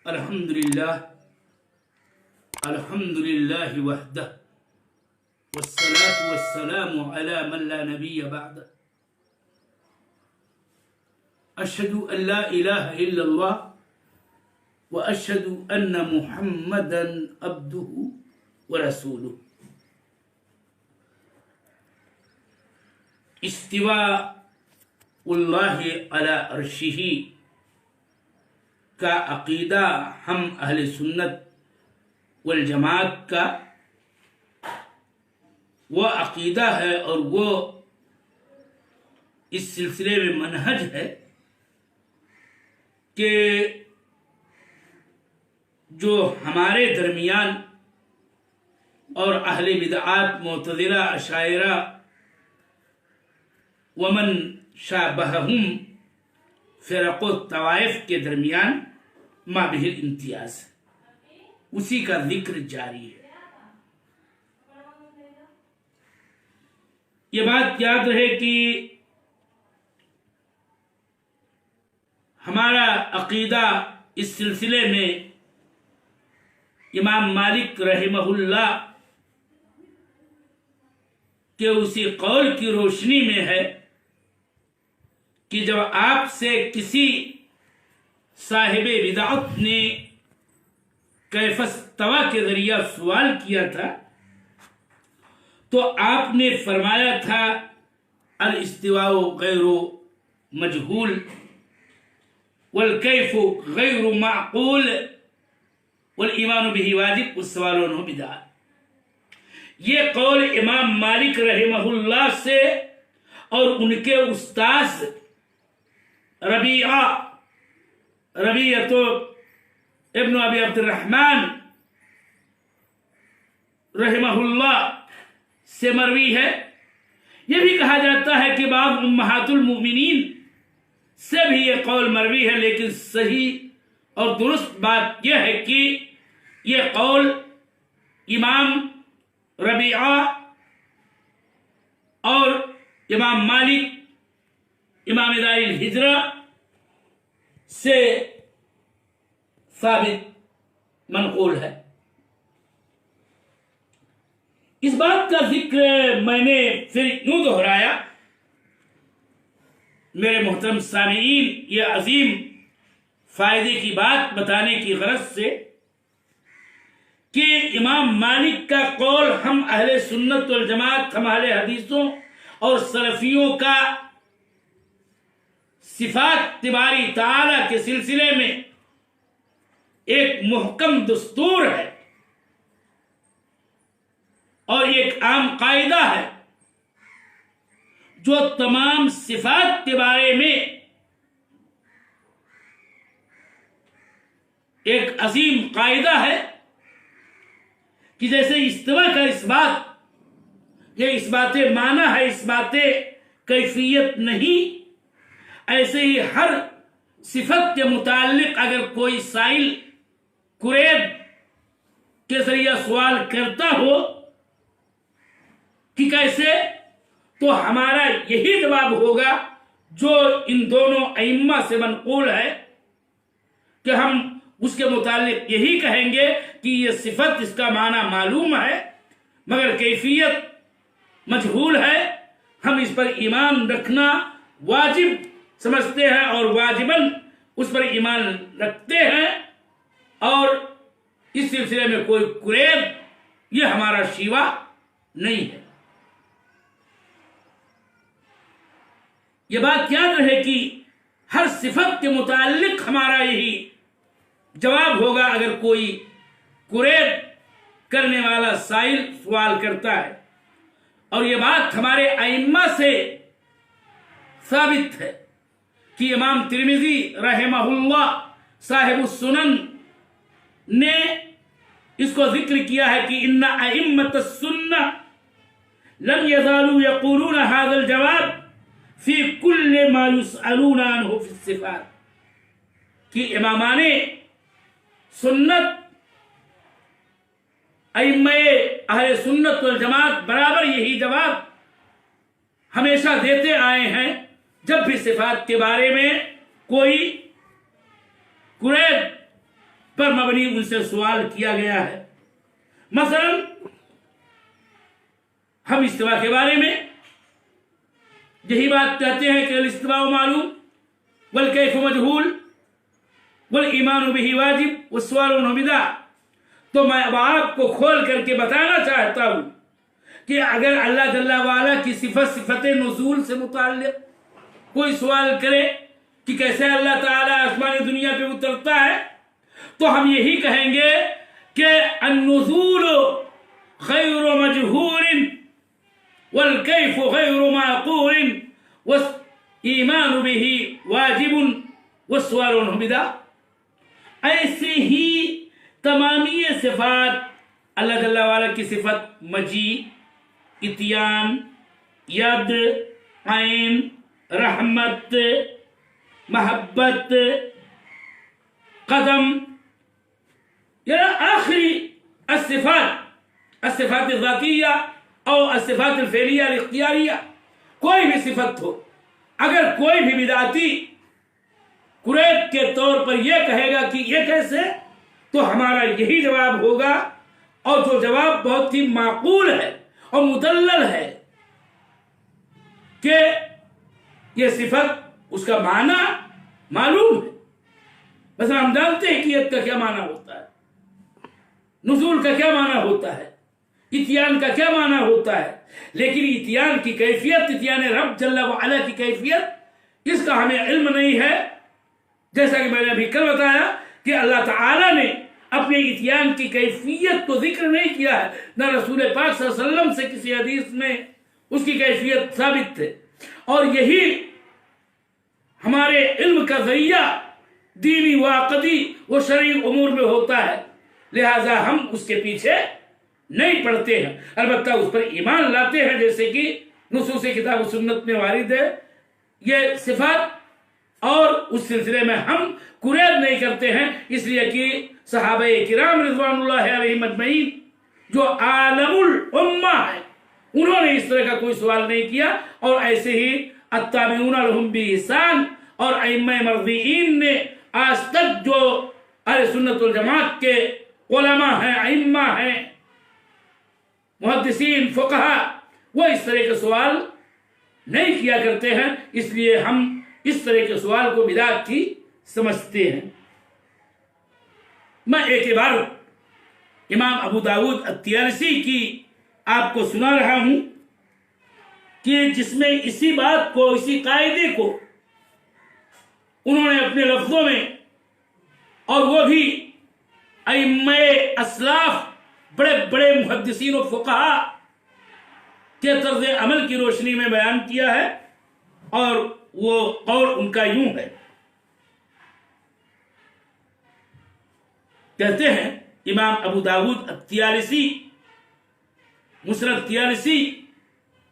الحمد لله وحده والصلاة والسلام على من لا نبي بعده أشهد أن لا إله إلا الله وأشهد أن محمدا عبده ورسوله استواء اللہ علی عرشہ کا عقیدہ ہم اہل سنت والجماعت کا وہ عقیدہ ہے اور وہ اس سلسلے میں منہج ہے کہ جو ہمارے درمیان اور اہل بدعات معتزلہ اشاعرہ ومن شابہہم فرق و طوائف کے درمیان مابہ الامتیاز اسی کا ذکر جاری ہے۔ یہ بات یاد رہے کہ ہمارا عقیدہ اس سلسلے میں امام مالک رحمہ اللہ کے اسی قول کی روشنی میں ہے کہ جب آپ سے کسی صاحب بدعت نے کیف استویٰ کے ذریعہ سوال کیا تھا تو آپ نے فرمایا تھا الاستواء غیر مجہول والکیف غیر معقول والایمان به واجب والسوال عنہ بدعہ۔ یہ قول امام مالک رحمہ اللہ سے اور ان کے استاذ ربیعۃ ابن ابی عبد الرحمن رحمہ اللہ سے مروی ہے۔ یہ بھی کہا جاتا ہے کہ بعض امہات المؤمنین سے بھی یہ قول مروی ہے، لیکن صحیح اور درست بات یہ ہے کہ یہ قول امام ربیعہ اور امام مالک امام دار الہجرہ سے ثابت منقول ہے۔ اس بات کا ذکر میں نے پھر یوں دہرایا میرے محترم سامعین، یہ عظیم فائدے کی بات بتانے کی غرض سے کہ امام مالک کا قول ہم اہل سنت والجماعت، ہم اہل حدیثوں اور سلفیوں کا صفات تباری تعالی کے سلسلے میں ایک محکم دستور ہے اور ایک عام قاعدہ ہے جو تمام صفات کے بارے میں ایک عظیم قاعدہ ہے کہ جیسے استواء کا اس بات یہ اس بات معنی ہے، اس بات کیفیت نہیں، ایسے ہی ہر صفت کے متعلق اگر کوئی سائل قریب کے ذریعہ سوال کرتا ہو کہ کیسے، تو ہمارا یہی جواب ہوگا جو ان دونوں ائمہ سے منقول ہے کہ ہم اس کے متعلق یہی کہیں گے کہ یہ صفت اس کا معنی معلوم ہے مگر کیفیت مجہول ہے، ہم اس پر ایمان رکھنا واجب سمجھتے ہیں اور واجباً اس پر ایمان رکھتے ہیں، اور اس سلسلے میں کوئی قریب یہ ہمارا شیوا نہیں ہے۔ یہ بات یاد رہے کہ ہر صفت کے متعلق ہمارا یہی جواب ہوگا اگر کوئی قریب کرنے والا سائل سوال کرتا ہے، اور یہ بات ہمارے ائمہ سے ثابت ہے کہ امام ترمذی رحمہ اللہ صاحب السنن نے اس کو ذکر کیا ہے کہ ان ائمۃ السنہ لم يزالوا يقولون هذا الجواب فی کل ما یسألون عنہ فی الصفات، کہ امامان سنت ائمہ اہل سنت والجماعت برابر یہی جواب ہمیشہ دیتے آئے ہیں جب بھی صفات کے بارے میں کوئی قریب پر مبنی ان سے سوال کیا گیا ہے۔ مثلا ہم استوا کے بارے میں یہی بات کہتے ہیں کہ الاستواء معلوم والکیف مجہول والایمان بہ واجب والسؤال عنہ بدعہ۔ تو میں اب آپ کو کھول کر کے بتانا چاہتا ہوں کہ اگر اللہ جل وعلا کی صفت نزول سے متعلق کوئی سوال کرے کہ کیسے اللہ تعالیٰ آسمان دنیا پہ اترتا ہے، تو ہم یہی کہیں گے کہ النزول غیر مجہول والکیف غیر معقول والایمان بہ واجب والسؤال عنہ بدعہ۔ ایسے ہی تمامی صفات اللہ جل وعلا کی صفت مجی، اتیان، ید، عین، رحمت، محبت، قدم، یا آخری الصفات الذاتیہ اور الصفات الفعلیہ الاختیاریہ، کوئی بھی صفت ہو، اگر کوئی بھی بدعتی قریب کے طور پر یہ کہے گا کہ یہ کیسے، تو ہمارا یہی جواب ہوگا، اور جو جواب بہت ہی معقول ہے اور مدلل ہے، کہ یہ صفت اس کا معنی معلوم ہے۔ مثلا ہم جانتے ہیں کہ ید کا کیا معنی ہوتا ہے، نزول کا کیا معنی ہوتا ہے، اتیان کا کیا معنی ہوتا ہے، لیکن اتیان کی کیفیت، اتیان رب جل وعلا کی کیفیت، اس کا ہمیں علم نہیں ہے۔ جیسا کہ میں نے ابھی کل بتایا کہ اللہ تعالیٰ نے اپنے اتیان کی کیفیت کو ذکر نہیں کیا ہے، نہ رسول پاک صلی اللہ علیہ وسلم سے کسی حدیث میں اس کی کیفیت ثابت ہے، اور یہی ہمارے علم کا ذریعہ دینی و عقدی و شرعی امور میں ہوتا ہے، لہذا ہم اس کے پیچھے نہیں پڑھتے ہیں، البتہ اس پر ایمان لاتے ہیں، جیسے کہ نصوص کتاب و سنت میں وارد ہے یہ صفات، اور اس سلسلے میں ہم قریب نہیں کرتے ہیں، اس لیے کہ صحابہ کرام رضوان اللہ علیہم اجمعین جو عالم الامہ ہے، انہوں نے اس طرح کا کوئی سوال نہیں کیا، اور ایسے ہی التابعون لهم بإحسان اور ائمہ مرضیین نے آج تک جو اہل سنت والجماعت کے علماء ہیں، ائمہ ہیں، محدثین، فقہا، وہ اس طرح کے سوال نہیں کیا کرتے ہیں، اس لیے ہم اس طرح کے سوال کو بدعت کی سمجھتے ہیں۔ میں ایک بار امام ابو داود الطیالسی کی آپ کو سنا رہا ہوں کہ جس میں اسی بات کو، اسی قاعدے کو انہوں نے اپنے لفظوں میں، اور وہ بھی ائمہ اسلاف، بڑے بڑے محدثین و فقہا کے طرز عمل کی روشنی میں بیان کیا ہے، اور وہ قول ان کا یوں ہے، کہتے ہیں امام ابو داود الطیالسی، مسند طیالسی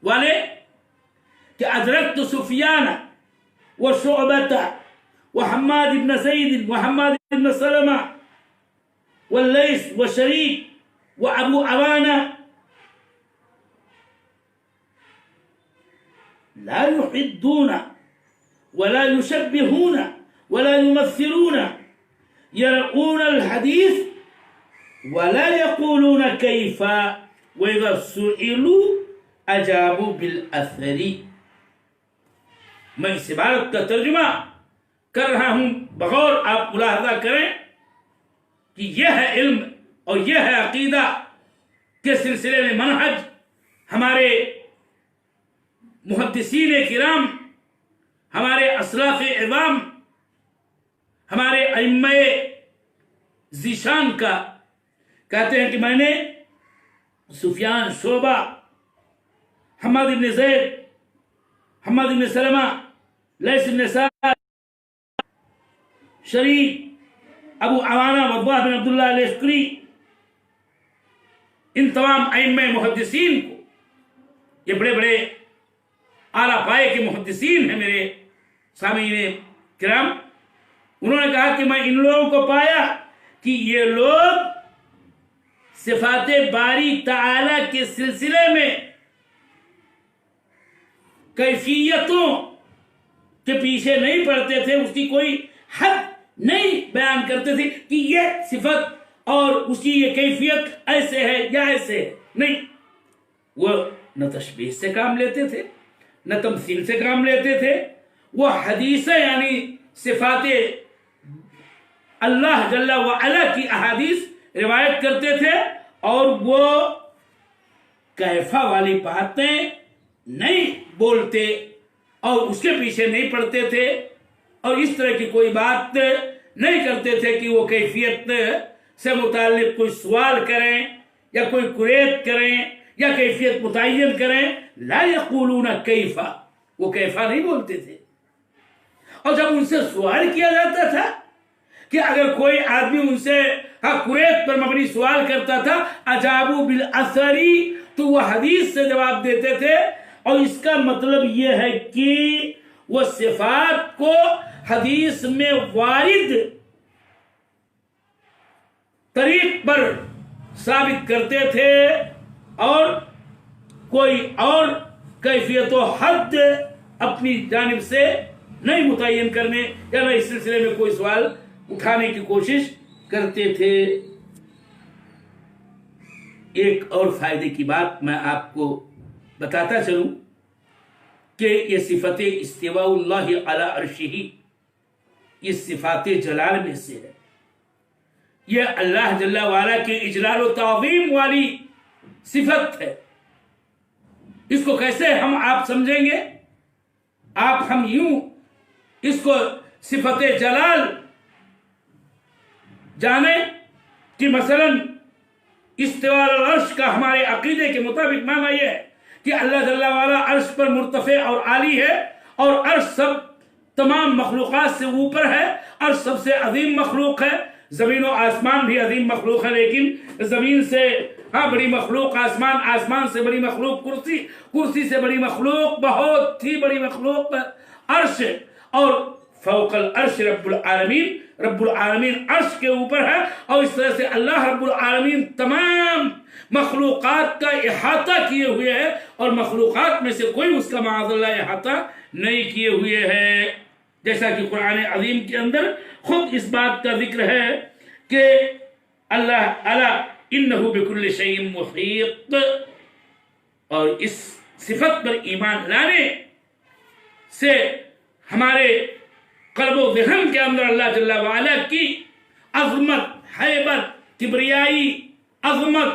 والے، کہ ادرکت سفیان و شعبۃ و حماد بن زید و حماد بن سلمہ واللیث و شریک و ابو عوانہ لا يحدون ولا يشبهون ولا يمثلون يرؤون الحديث ولا يقولون كيف وإذا سئلوا أجابوا بالأثر۔ میں اس عبارت کا ترجمہ کر رہا ہوں، بغور آپ ملاحظہ کریں کہ یہ ہے علم اور یہ ہے عقیدہ کے سلسلے میں منہج ہمارے محدثین کرام، ہمارے اسلاف عظام، ہمارے ائمہ ذیشان کا۔ کہتے ہیں کہ میں نے سفیان، شعبہ، حماد بن زید، حماد بن سلمہ، لیث بن سعد، شریک، ابو عوانہ، وضاح بن عبداللہ العسکری، ان تمام ائمہ محدثین کو، یہ بڑے بڑے اعلیٰ پائے کے محدثین ہیں میرے سامعین کرام، انہوں نے کہا کہ میں ان لوگوں کو پایا کہ یہ لوگ صفات باری تعالی کے سلسلے میں کیفیتوں کے پیچھے نہیں پڑتے تھے، اس کی کوئی حد نہیں بیان کرتے تھے کہ یہ صفت اور اس کی یہ کیفیت ایسے ہے یا ایسے ہے، نہیں، وہ نہ تشبیہ سے کام لیتے تھے نہ تمثیل سے کام لیتے تھے، وہ حدیثیں یعنی صفات اللہ جل وعلا کی احادیث روایت کرتے تھے، اور وہ کیفا والی باتیں نہیں بولتے اور اس کے پیچھے نہیں پڑتے تھے، اور اس طرح کی کوئی بات نہیں کرتے تھے کہ وہ کیفیت سے متعلق کوئی سوال کریں یا کوئی قریت کریں یا کیفیت متعین کریں۔ لا یقولون کیفا، وہ کیفا نہیں بولتے تھے۔ اور جب ان سے سوال کیا جاتا تھا کہ اگر کوئی آدمی ان سے قریت پر مبنی سوال کرتا تھا، اجابوا بالاثری، تو وہ حدیث سے جواب دیتے تھے، اور اس کا مطلب یہ ہے کہ وہ صفات کو حدیث میں وارد طریق پر ثابت کرتے تھے، اور کوئی اور کیفیت و حد اپنی جانب سے نہیں متعین کرنے یا نہ اس سلسلے میں کوئی سوال اٹھانے کی کوشش کرتے تھے۔ ایک اور فائدے کی بات میں آپ کو بتاتا چلوں کہ یہ صفت استواء اللہ علی عرشہ، یہ صفات جلال میں سے ہے، یہ اللہ جل وعلا کے اجلال و تعظیم والی صفت ہے۔ اس کو کیسے ہم آپ سمجھیں گے؟ ہم یوں اس کو صفت جلال جانیں کہ مثلا استواء العرش کا ہمارے عقیدے کے مطابق معنی یہ ہے کہ اللہ جل وعلا عرش پر مرتفع اور عالی ہے، اور عرش سب تمام مخلوقات سے اوپر ہے، عرش سب سے عظیم مخلوق ہے۔ زمین و آسمان بھی عظیم مخلوق ہے، لیکن زمین سے بڑی مخلوق آسمان، آسمان سے بڑی مخلوق کرسی، کرسی سے بڑی مخلوق، بہت ہی بڑی مخلوق عرش، اور فوق العرش رب العالمین، رب العالمین عرش کے اوپر ہے، اور اس طرح سے اللہ رب العالمین تمام مخلوقات کا احاطہ کیے ہوئے ہے، اور مخلوقات میں سے کوئی اس کا معاذ اللہ احاطہ نہیں کیے ہوئے ہے، جیسا کہ قرآن عظیم کے اندر خود اس بات کا ذکر ہے کہ اللہ الا انہ بکل شیء محیط، اور اس صفت پر ایمان لانے سے ہمارے قلب و ذہن کے اندر اللہ جل وعلا کی عظمت، ہیبت، کبریائی، عظمت،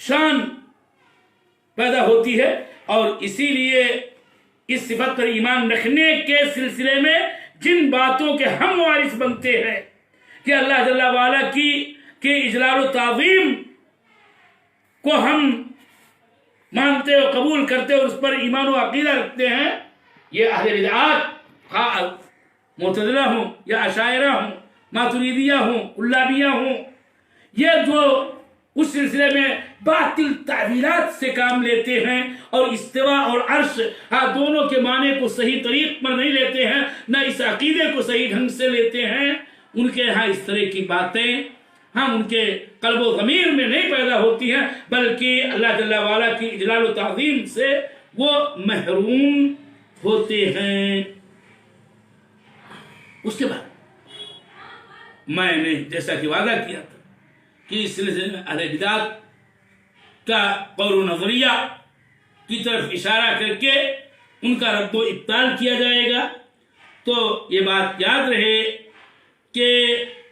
شان پیدا ہوتی ہے، اور اسی لیے اس صفت پر ایمان رکھنے کے سلسلے میں جن باتوں کے ہم وارث بنتے ہیں کہ اللہ جل وعلا کی اجلال و تعظیم کو ہم مانتے اور قبول کرتے اور اس پر ایمان و عقیدہ رکھتے ہیں، یہ اہل بدعات، خواہ معتزلہ ہوں یا اشاعرہ ہوں، ماتریدیہ ہوں، کلابیہ ہوں، یہ جو اس سلسلے میں باطل تعبیرات سے کام لیتے ہیں اور استوا اور عرش دونوں کے معنی کو صحیح طریق پر نہیں لیتے ہیں، نہ اس عقیدے کو صحیح ڈھنگ سے لیتے ہیں، ان کے ہاں اس طرح کی باتیں ان کے قلب و ضمیر میں نہیں پیدا ہوتی ہیں، بلکہ اللہ جل وعلا کی اجلال و تعظیم سے وہ محروم ہوتے ہیں۔ اس کے بعد میں نے جیسا کہ وعدہ کیا تھا کہ اس سلسلے میں اہل بدعت کا قول و نظریہ کی طرف اشارہ کر کے ان کا رد و ابطال کیا جائے گا، تو یہ بات یاد رہے کہ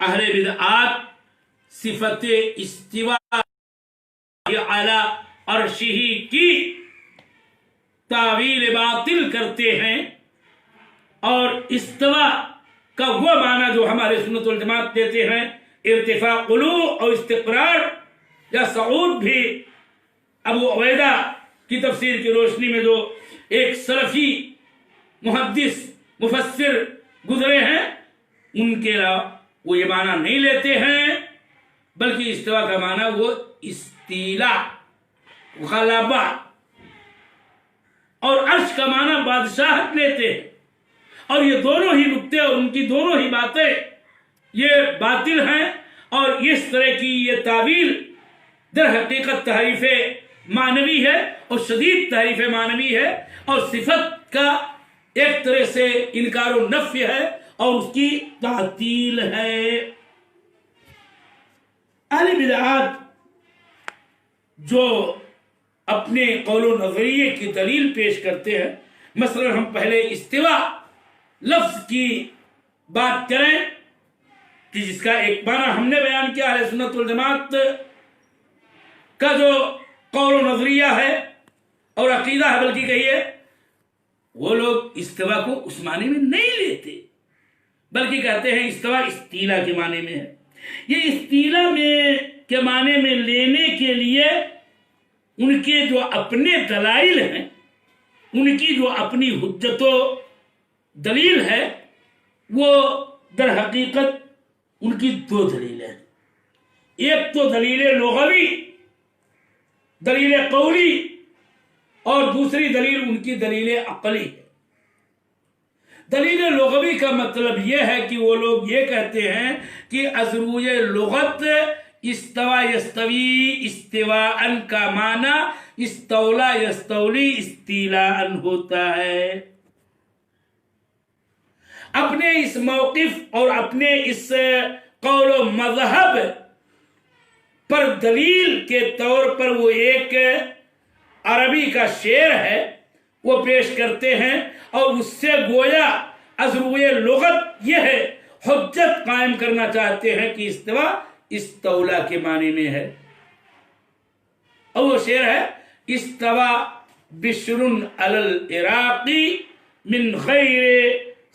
اہل بدعات صفت استواء علی عرشہ کی تعویل باطل کرتے ہیں، اور استواء کا وہ معنی جو ہمارے سنت والجماعت دیتے ہیں ارتفاع علو اور استقرار یا صعود، بھی ابو عبیدہ کی تفسیر کی روشنی میں جو ایک سلفی محدث مفسر گزرے ہیں ان کے وہ یہ معنی نہیں لیتے ہیں، بلکہ استواء کا معنی وہ استیلاء، غلبہ، اور عرش کا معنی بادشاہت لیتے ہیں، اور یہ دونوں ہی نکتے اور ان کی دونوں ہی باتیں یہ باطل ہیں، اور اس طرح کی یہ تعویل در حقیقت تحریف معنوی ہے اور شدید تحریف معنوی ہے، اور صفت کا ایک طرح سے انکار و نفی ہے، اور اس کی تعطیل ہے۔ اہل بدعات جو اپنے قول و نظریے کی دلیل پیش کرتے ہیں، مثلا ہم پہلے استوا لفظ کی بات کریں کہ جس کا ایک معنی ہم نے بیان کیا، اہل سنت والجماعت کا جو قول و نظریہ ہے اور عقیدہ ہے، بلکہ کہیے وہ لوگ استوا کو اس معنی میں نہیں لیتے، بلکہ کہتے ہیں استوا استیلا کے معنی میں ہے۔ یہ استیلا کے معنی میں لینے کے لیے ان کے جو اپنے دلائل ہیں، ان کی جو اپنی حجت و دلیل ہے، وہ در حقیقت ان کی دو دلیلیں ہیں۔ ایک تو دلیل لغوی، دلیل قولی، اور دوسری دلیل ان کی دلیل عقلی ہے۔ دلیل لغوی کا مطلب یہ ہے کہ وہ لوگ یہ کہتے ہیں کہ از روئے لغت استوا یستوی استواء کا معنی استولا یستولی استیلاء ہوتا ہے۔ اپنے اس موقف اور اپنے اس قول و مذہب پر دلیل کے طور پر وہ ایک عربی کا شعر ہے وہ پیش کرتے ہیں، اور اس سے گویا از روئے لغت یہ ہے حجت قائم کرنا چاہتے ہیں کہ استوا استولا کے معنی میں ہے۔ اور وہ شعر ہے استوا بشر علی العراقی من غیر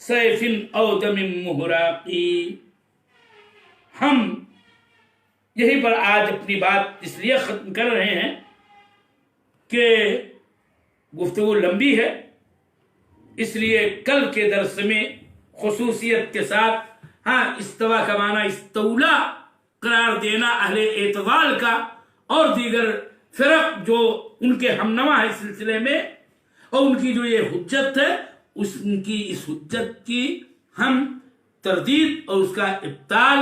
سیف او دم مہراقی۔ ہم یہیں پر آج اپنی بات اس لیے ختم کر رہے ہیں کہ گفتگو لمبی ہے، اس لیے کل کے درس میں خصوصیت کے ساتھ استوا کا معنی استولا قرار دینا اہل اعتدال کا اور دیگر فرق جو ان کے ہمنوا ہے سلسلے میں، اور ان کی جو یہ حجت ہے، ان کی اس حجت کی ہم تردید اور اس کا ابطال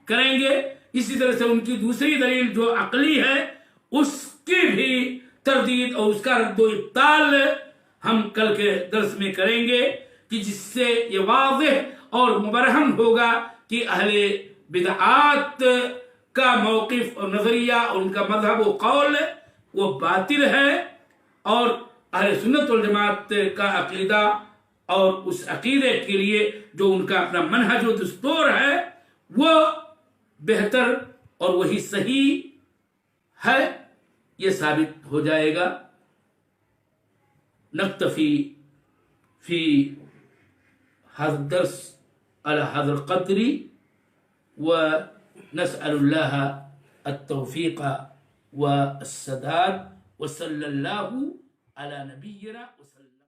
کریں گے۔ اسی طرح سے ان کی دوسری دلیل جو عقلی ہے اس کی بھی تردید اور اس کا رد و ابطال ہم کل کے درس میں کریں گے، کہ جس سے یہ واضح اور مبرہن ہوگا کہ اہل بدعات کا موقف اور نظریہ اور ان کا مذہب و قول وہ باطل ہے، اور اہل سنت والجماعت کا عقیدہ اور اس عقیدے کے لیے جو ان کا اپنا منہج و دستور ہے وہ بہتر اور وہی صحیح ہے، یہ ثابت ہو جائے گا۔ نکتفی فی هذا الدرس على هذا القدر، ونسأل الله التوفيق والسداد، وصلى الله على نبينا وسلم.